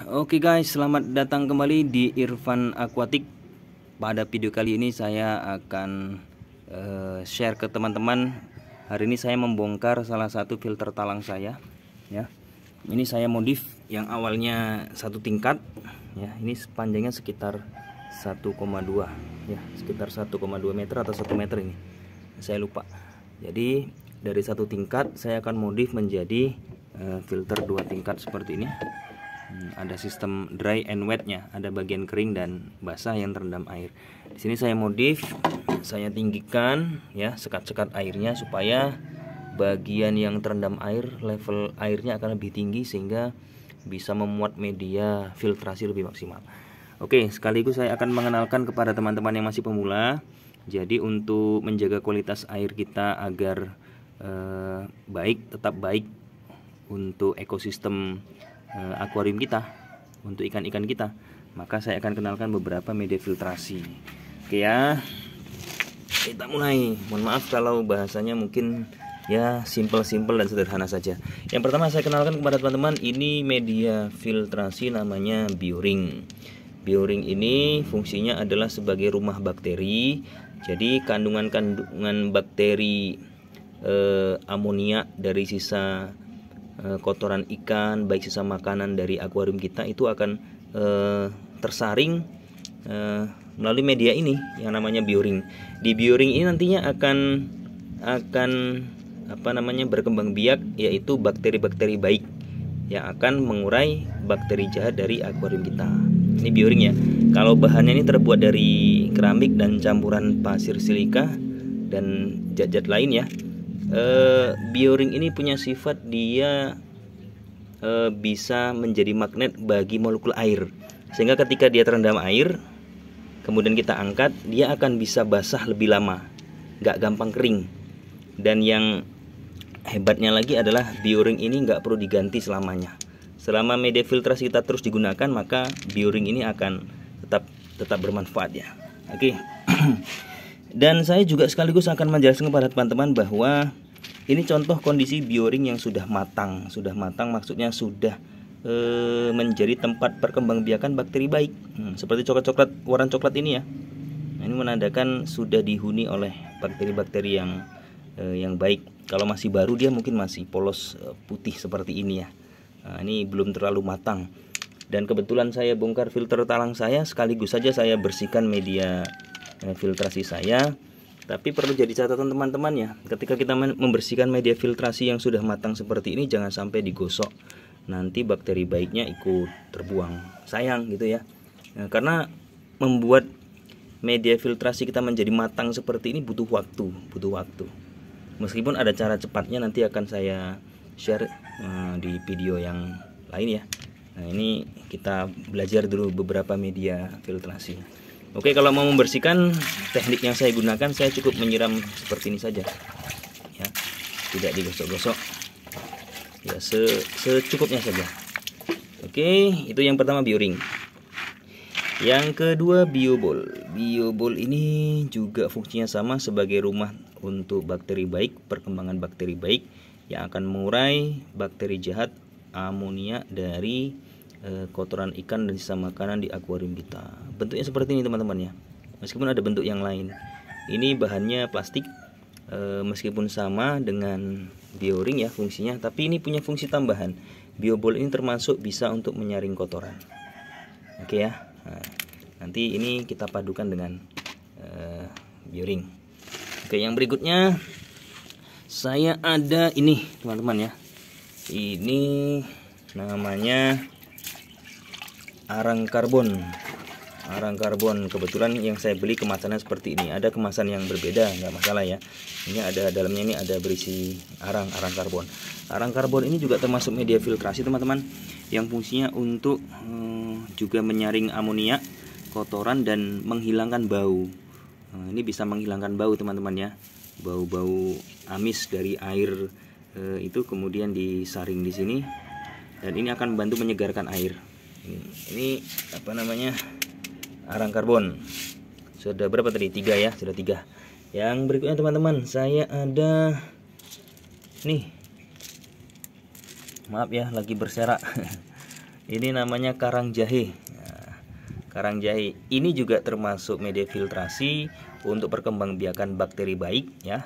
Oke guys, selamat datang kembali di Irfan Aquatic. Pada video kali ini saya akan share ke teman-teman. Hari ini saya membongkar salah satu filter talang saya ya. Ini saya modif yang awalnya satu tingkat ya. Ini panjangnya sekitar 1,2 ya, sekitar 1,2 meter atau 1 meter ini. Saya lupa. Jadi dari satu tingkat saya akan modif menjadi filter 2 tingkat seperti ini. Ada sistem dry and wetnya, ada bagian kering dan basah yang terendam air. Di sini saya modif, saya tinggikan ya sekat-sekat airnya supaya bagian yang terendam air, level airnya akan lebih tinggi sehingga bisa memuat media filtrasi lebih maksimal. Oke, sekaligus saya akan mengenalkan kepada teman-teman yang masih pemula. Jadi untuk menjaga kualitas air kita agar baik, tetap baik untuk ekosistem akuarium kita, untuk ikan-ikan kita, maka saya akan kenalkan beberapa media filtrasi. Oke ya, kita mulai. Mohon maaf kalau bahasanya mungkin ya simple-simple dan sederhana saja. Yang pertama saya kenalkan kepada teman-teman, ini media filtrasi namanya Bioring. Bioring ini fungsinya adalah sebagai rumah bakteri. Jadi kandungan bakteri amonia dari sisa kotoran ikan, baik sisa makanan dari akuarium kita itu akan tersaring melalui media ini yang namanya Bioring. Di Bioring ini nantinya akan berkembang biak, yaitu bakteri-bakteri baik yang akan mengurai bakteri jahat dari akuarium kita. Ini Bioring ya. Kalau bahannya ini terbuat dari keramik dan campuran pasir silika dan zat-zat lain ya. Bioring ini punya sifat dia bisa menjadi magnet bagi molekul air, sehingga ketika dia terendam air kemudian kita angkat, dia akan bisa basah lebih lama, nggak gampang kering. Dan yang hebatnya lagi adalah Bioring ini nggak perlu diganti selamanya. Selama media filtrasi kita terus digunakan, maka Bioring ini akan tetap bermanfaat ya. Oke. Dan saya juga sekaligus akan menjelaskan kepada teman-teman bahwa ini contoh kondisi Bioring yang sudah matang. Sudah matang maksudnya sudah menjadi tempat perkembangbiakan bakteri baik. Seperti coklat-coklat, warna coklat ini ya. Nah, ini menandakan sudah dihuni oleh bakteri-bakteri yang baik. Kalau masih baru dia mungkin masih polos putih seperti ini ya. Nah, ini belum terlalu matang. Dan kebetulan saya bongkar filter talang saya, sekaligus saja saya bersihkan media filtrasi saya. Tapi perlu jadi catatan teman-teman ya, ketika kita membersihkan media filtrasi yang sudah matang seperti ini, jangan sampai digosok, nanti bakteri baiknya ikut terbuang, sayang gitu ya. Nah, karena membuat media filtrasi kita menjadi matang seperti ini butuh waktu. Meskipun ada cara cepatnya, nanti akan saya share di video yang lain ya. Nah, ini kita belajar dulu beberapa media filtrasi. Oke, kalau mau membersihkan, teknik yang saya gunakan, saya cukup menyiram seperti ini saja ya, tidak digosok-gosok ya, secukupnya saja. Oke, itu yang pertama Bioring. Yang kedua Biobol. Biobol ini juga fungsinya sama sebagai rumah untuk bakteri baik, perkembangan bakteri baik yang akan mengurai bakteri jahat amonia dari kotoran ikan dan sisa makanan di akuarium kita. Bentuknya seperti ini teman-teman ya, meskipun ada bentuk yang lain. Ini bahannya plastik, meskipun sama dengan Bioring ya fungsinya, tapi ini punya fungsi tambahan. Biobol ini termasuk bisa untuk menyaring kotoran. Oke ya. Nah, nanti ini kita padukan dengan Bioring. Oke, yang berikutnya saya ada ini teman-teman ya. Ini namanya arang karbon. Arang karbon, kebetulan yang saya beli kemasannya seperti ini. Ada kemasan yang berbeda, nggak masalah ya. Ini ada dalamnya, ini ada berisi arang karbon. Arang karbon ini juga termasuk media filtrasi teman-teman, yang fungsinya untuk juga menyaring amonia, kotoran, dan menghilangkan bau. Ini bisa menghilangkan bau teman-teman ya, bau-bau amis dari air itu kemudian disaring di sini, dan ini akan membantu menyegarkan air. Ini apa namanya, arang karbon. Sudah berapa tadi? 3 ya, sudah 3. Yang berikutnya teman-teman, saya ada nih, maaf ya lagi berserak. Ini namanya karang jahe. Nah, karang jahe ini juga termasuk media filtrasi untuk perkembangbiakan bakteri baik ya.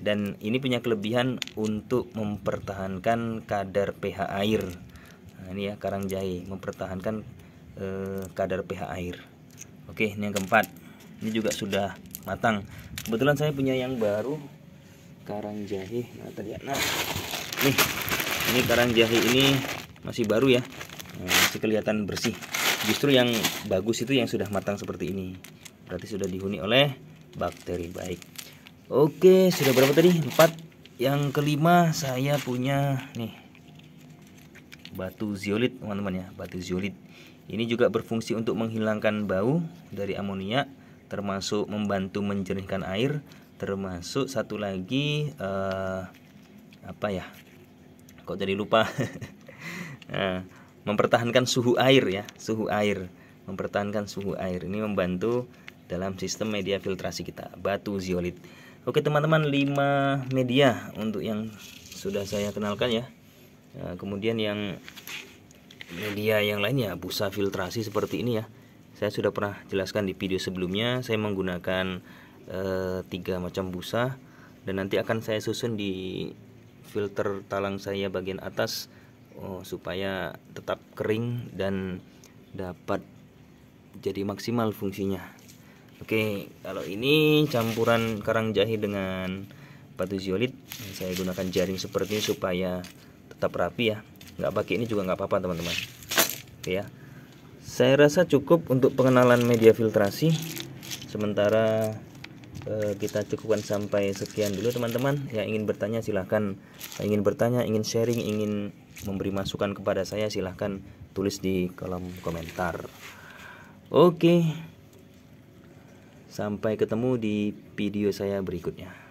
Dan ini punya kelebihan untuk mempertahankan kadar pH air. Nah, ini ya karang jahe mempertahankan kadar pH air. Oke, ini yang keempat. Ini juga sudah matang. Kebetulan saya punya yang baru, karang jahe. Nah, nih, ini karang jahe ini masih baru ya, masih kelihatan bersih. Justru yang bagus itu yang sudah matang seperti ini, berarti sudah dihuni oleh bakteri baik. Oke, sudah berapa tadi? 4. Yang kelima saya punya nih, batu zeolit teman-teman ya, batu zeolit. Ini juga berfungsi untuk menghilangkan bau dari amonia, termasuk membantu menjernihkan air, termasuk satu lagi apa ya? Kok jadi lupa? Nah, mempertahankan suhu air ya, suhu air, mempertahankan suhu air. Ini membantu dalam sistem media filtrasi kita, batu zeolit. Oke teman-teman, 5 media untuk yang sudah saya kenalkan ya. Nah, kemudian yang media yang lainnya, busa filtrasi seperti ini ya. Saya sudah pernah jelaskan di video sebelumnya. Saya menggunakan 3 macam busa, dan nanti akan saya susun di filter talang saya bagian atas supaya tetap kering dan dapat jadi maksimal fungsinya. Oke, kalau ini campuran karang jahe dengan batu zeolit, saya gunakan jaring seperti ini supaya tetap rapi ya. Nggak pakai ini juga nggak apa-apa teman-teman. Oke ya, saya rasa cukup untuk pengenalan media filtrasi. Sementara kita cukupkan sampai sekian dulu teman-teman. Yang ingin bertanya silahkan, ingin bertanya, ingin sharing, ingin memberi masukan kepada saya, silahkan tulis di kolom komentar. Oke, sampai ketemu di video saya berikutnya.